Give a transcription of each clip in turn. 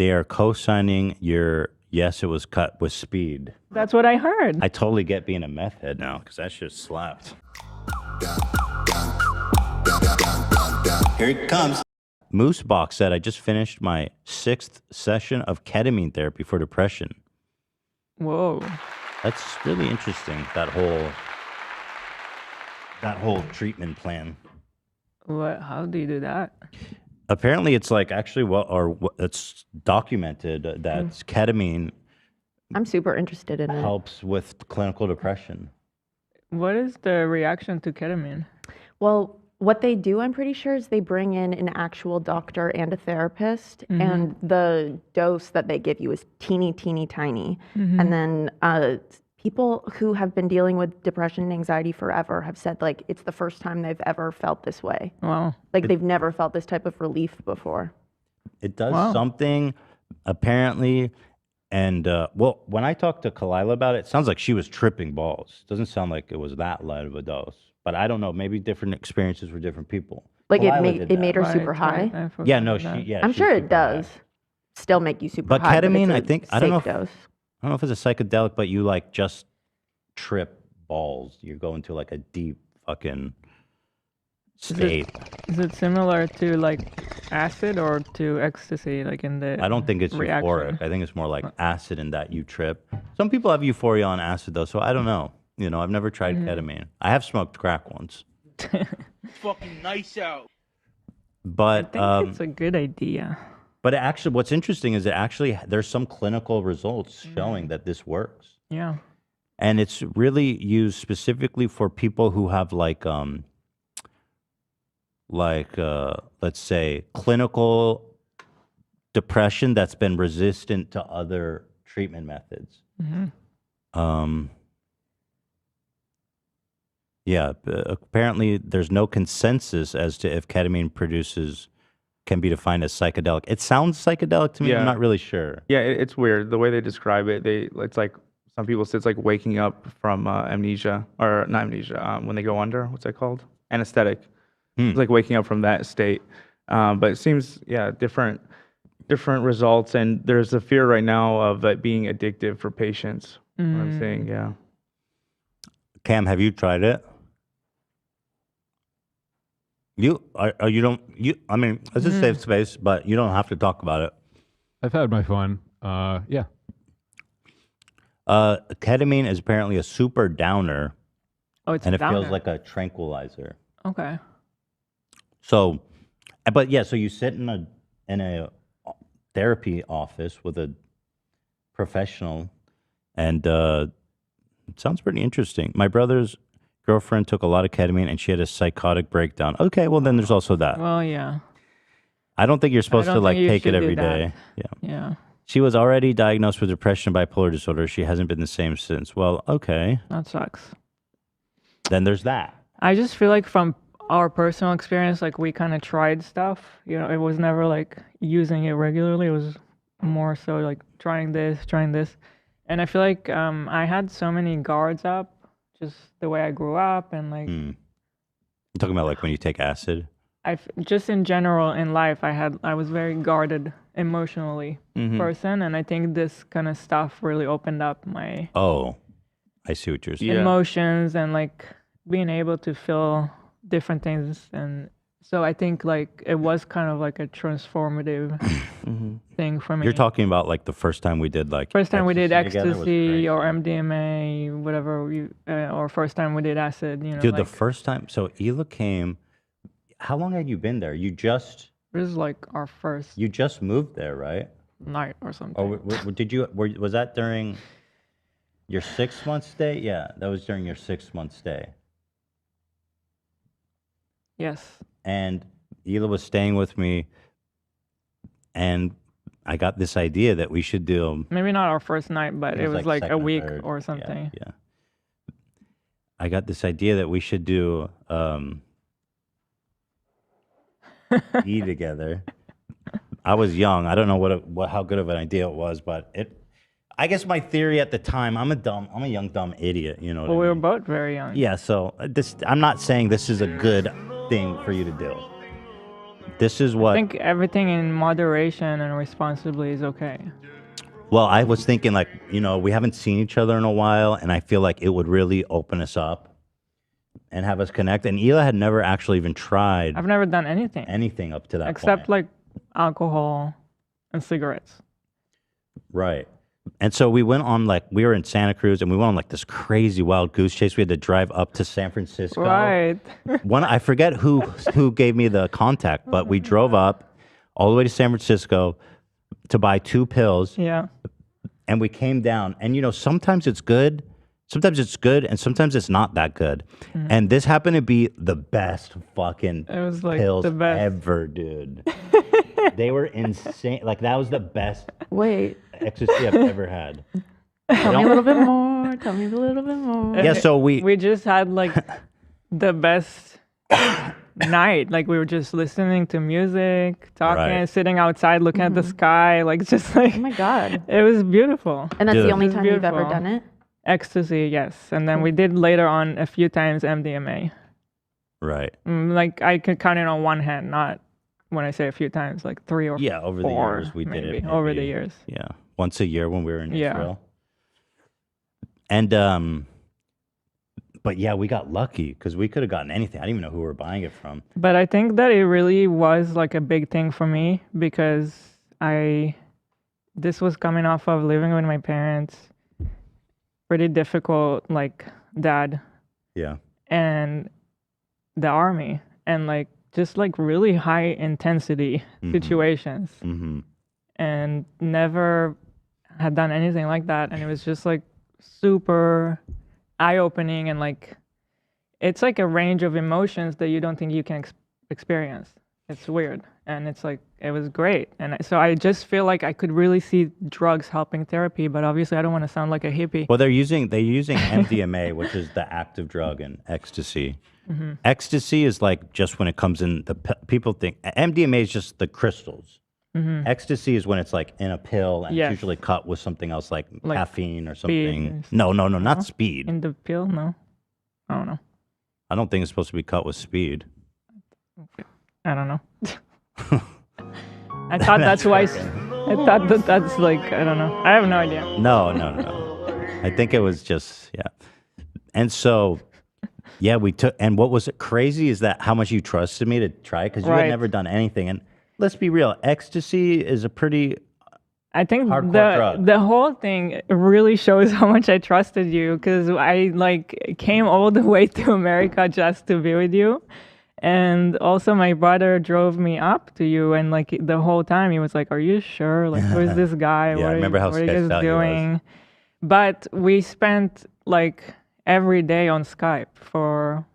they are co-signing your yes, it was cut with speed. That's what I heard. I totally get being a meth head now because that shit slapped. Here it comes. Moosebox said, I just finished my 6th session of ketamine therapy for depression. Whoa. That's really interesting, that whole treatment plan. What? How do you do that? Apparently, it's like actually, it's documented that ketamine I'm super interested in it. helps with clinical depression. What is the reaction to ketamine? Well, what they do, I'm pretty sure, is they bring in an actual doctor and a therapist, and the dose that they give you is teeny, teeny, tiny. And then people who have been dealing with depression and anxiety forever have said, like, it's the first time they've ever felt this way. Wow. Like, they've never felt this type of relief before. It does something, apparently. And, well, when I talked to Kalila about it, it sounds like she was tripping balls. Doesn't sound like it was that light of a dose. But I don't know. Maybe different experiences for different people. Like, Kalila it made her super high. Yeah, no, I'm sure it does still make you super But high. ketamine, but I it's a think, I don't know. safe dose. I don't know if it's a psychedelic, but you like just trip balls. You go into like a deep fucking state. Is it similar to like acid or to ecstasy, like in the I don't think it's reaction? euphoric. I think it's more like acid in that you trip. Some people have euphoria on acid though, so I don't know. You know, I've never tried ketamine. I have smoked crack once. Fucking nice out. But I think it's a good idea. But actually, what's interesting is that actually there's some clinical results showing that this works. Yeah. And it's really used specifically for people who have let's say clinical depression that's been resistant to other treatment methods. Yeah, apparently there's no consensus as to if ketamine can be defined as psychedelic. It sounds psychedelic to me. I'm not really sure. Yeah, it's weird the way they describe it. It's like some people say it's like waking up from amnesia, or not amnesia, when they go under. What's that called? Anesthetic. It's like waking up from that state. But it seems different results, and there's a fear right now of it being addictive for patients. What I'm saying, yeah. Cam, have you tried it? I mean, it's a safe space, but you don't have to talk about it. I've had my fun. Yeah. Ketamine is apparently a super downer. Oh, it's and a it feels downer. like a tranquilizer. Okay. So, so you sit in a therapy office with a professional, and it sounds pretty interesting. My brother's girlfriend took a lot of ketamine and she had a psychotic breakdown. Okay, well then there's also that. Well, yeah. I don't think you're supposed to like take it every day. Yeah. Yeah. She was already diagnosed with depression and bipolar disorder. She hasn't been the same since. Well, okay. That sucks. Then there's that. I just feel like from our personal experience, like we kind of tried stuff. You know, it was never like using it regularly. It was more so like trying this. And I feel like I had so many guards up, just the way I grew up, and like. You're talking about like when you take acid? Just in general in life, I was very guarded emotionally person, and I think this kind of stuff really opened up my I see what you're saying. emotions and like being able to feel different things. And so I think like it was kind of like a transformative thing for me. You're talking about like the first time we did like ecstasy or MDMA, whatever, or first time we did acid. You know, dude, like, the first time. So Hila came. How long had you been there? this is like our first. You just moved there, right? Night or something. Or was that during your 6 month stay? Yeah, that was during your 6 month stay. Yes. And Hila was staying with me, and I got this idea that we should do. Maybe not our first night, but it was like a week or something. Yeah. I got this idea that we should do E together. I was young. I don't know how good of an idea it was, but I guess my theory at the time, I'm a young dumb idiot. You know. Well, we were both very young. Yeah. So I'm not saying this is a good thing for you to do. this is I what. think everything in moderation and responsibly is okay. Well, I was thinking like, we haven't seen each other in a while, and I feel like it would really open us up and have us connect. And Hila had never actually even tried I've never done anything up to that except point. like alcohol and cigarettes. Right. And so we went on we were in Santa Cruz, and we went on this crazy wild goose chase. We had to drive up to San Francisco. Right. I forget who gave me the contact, but we drove up all the way to San Francisco to buy 2 pills. Yeah. And we came down, and sometimes it's good, and sometimes it's not that good. Mm-hmm. And this happened to be the best fucking It was like pills the best ever, dude. They were insane. That was the best Wait, ecstasy I've ever had. tell me a little bit more. Tell me a little bit more. Yeah, so We just had the best night. We were just listening to music, talking, Right. sitting outside, looking at the sky, Oh my God. it was beautiful. And that's Dude. the only It's time you've ever beautiful. done it? Ecstasy, yes. And then we did later on a few times MDMA. right. I could count it on one hand, not when I say a few times, 3 or Yeah, over the 4, years we did maybe, it. over the maybe, years. Yeah, once a year when we were in Yeah. Israel. And but yeah, we got lucky because we could have gotten anything. I didn't even know who we were buying it from. But I think that it really was a big thing for me because this was coming off of living with my parents, pretty difficult, dad Yeah. and the army, and just really high intensity situations, Mm-hmm. and never had done anything like that. And it was just super eye-opening, and it's a range of emotions that you don't think you can experience. It's weird, and it's it was great. And so I just feel I could really see drugs helping therapy, but obviously I don't want to sound like a hippie. Well, they're using MDMA, which is the active drug, and ecstasy. Mm-hmm. Ecstasy is just when it comes in. People think MDMA is just the crystals. Mm-hmm. Ecstasy is when it's in a pill, and Yes. it's usually cut with something else like caffeine or speed something. or No, not speed. In the pill, no, I don't know. I don't think it's supposed to be cut with speed. I don't know. I thought that's why. I thought that's I don't know. I have no idea. No. I think it was just, yeah. And so, yeah, we took, and what was crazy is that how much you trusted me to try it because you had Right. never done anything. And let's be real, ecstasy is a pretty, I think Hardcore the drug. the whole thing really shows how much I trusted you because I came all the way to America just to be with you. And also my brother drove me up to you, and the whole time he was "Are you sure? Who is this guy? Yeah, I What are remember you, how what are you sketched guys out he was. doing?" But we spent every day on Skype for,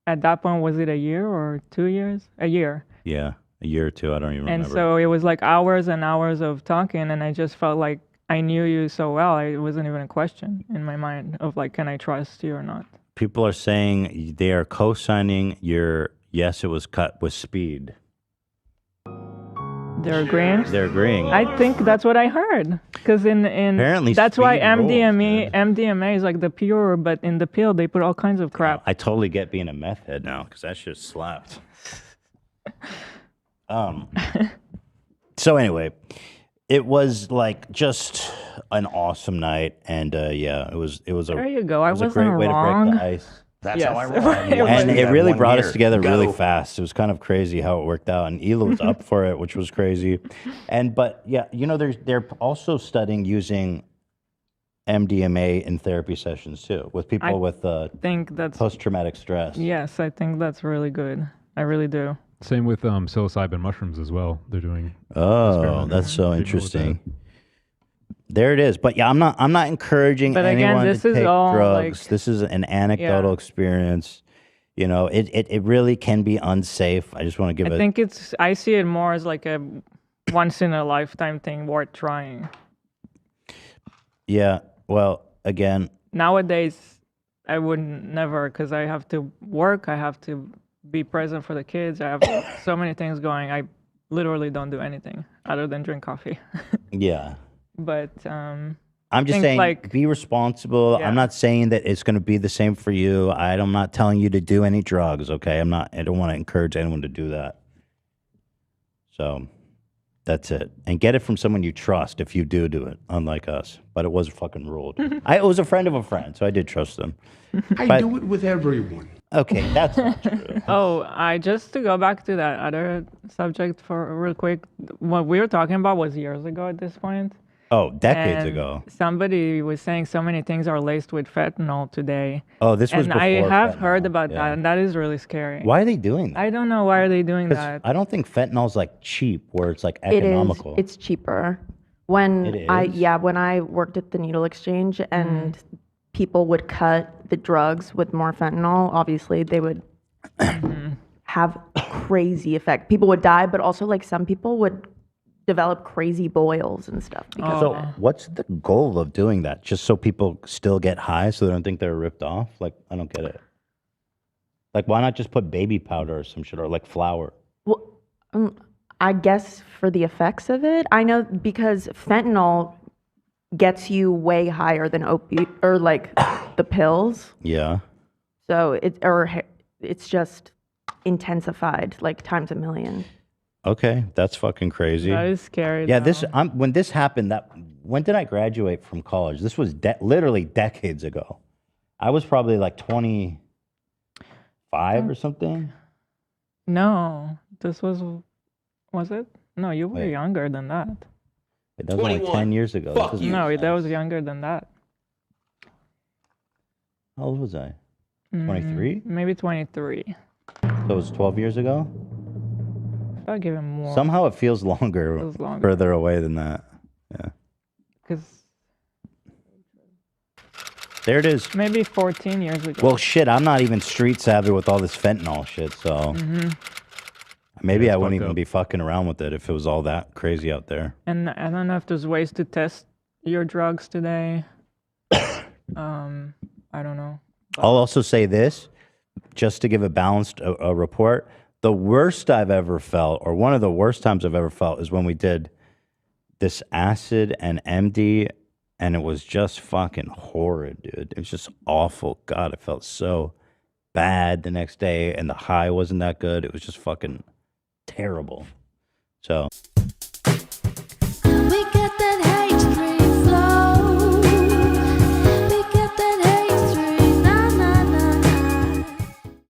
at that point, was it a year or 2 years? A year. yeah, a year or two. I don't even And remember. so it was hours and hours of talking, and I just felt I knew you so well. It wasn't even a question in my mind of can I trust you or not? People are saying they are co-signing your, yes, it was cut with speed. They're agreeing. They're agreeing. I think that's what I heard. Because in Apparently that's why speed rules, dude. MDMA is the pure, but in the pill they put all kinds of crap. I totally get being a meth head now because that shit slapped. So anyway, it was just an awesome night, and yeah, it was a, There you go. I it was a wasn't great way to wrong. break the ice. That's Yes. how I roll. It was- And it really brought us together really Go. fast. It was kind of crazy how it worked out, and Hila was up for it, which was crazy. But yeah, they're also studying using MDMA in therapy sessions too with people with think that's post-traumatic stress. yes. I think that's really good. I really do. Same with psilocybin mushrooms as well. They're doing. Oh, Experiment. that's so People with interesting. There it is. But yeah, I'm not encouraging But again, anyone this to is take all, drugs. This is an anecdotal experience. It really can be unsafe. I just want to give I it. think I see it more as a once in a lifetime thing worth trying. Yeah. Well, again, Nowadays, I would never, because I have to work, I have to be present for the kids, I have so many things going. I literally don't do anything other than drink coffee. yeah. But I'm just think, saying, be responsible. Yeah. I'm not saying that it's going to be the same for you. I'm not telling you to do any drugs. Okay. I don't want to encourage anyone to do that. So that's it. And get it from someone you trust if you do it, unlike us. But it was fucking ruled. It was a friend of a friend, so I did trust them. I do it with everyone. Okay, that's not true. Oh, I just to go back to that other subject for real quick. What we were talking about was years ago at this point. Oh, decades And ago. somebody was saying so many things are laced with fentanyl today. Oh, this was and I before have fentanyl, heard about yeah. that, and that is really scary. Why are they doing that? I don't know why are they doing 'Cause that. I don't think fentanyl's like cheap, where it's like It is. economical. It's cheaper. When It I is? when I worked at the needle exchange and people would cut the drugs with more fentanyl, obviously they would have crazy effect. People would die, but also like some people would develop crazy boils and stuff because So, of it. what's the goal of doing that? Just so people still get high, so they don't think they're ripped off? Like, I don't get it. Like, why not just put baby powder or some shit, or like flour? Well, I guess for the effects of it, I know because fentanyl gets you way higher than opiate or like the pills. Yeah. So it's just intensified like times a million. Okay, that's fucking crazy. That is scary. Yeah, though. when this happened, when did I graduate from college? This was literally decades ago. I was probably like 25 or something. No, this was it? No, you were Wait. younger than that. Wait, that was only 10 years ago. Fuck This is- you. No, that was younger than that. How old was I? 23? Maybe 23. So it was 12 years ago? I'll give him more. Somehow it feels longer, Feels longer. further away than that. Yeah. Because There it is. maybe 14 years ago. Well, shit, I'm not even street savvy with all this fentanyl shit, so maybe Yeah, I it's wouldn't fucked even up. be fucking around with it if it was all that crazy out there. And I don't know if there's ways to test your drugs today. I don't know. I'll also say this, just to give a balanced a report. The worst I've ever felt, or one of the worst times I've ever felt, is when we did this acid and MD, and it was just fucking horrid, dude. It was just awful. God, it felt so bad the next day, and the high wasn't that good. It was just fucking terrible. So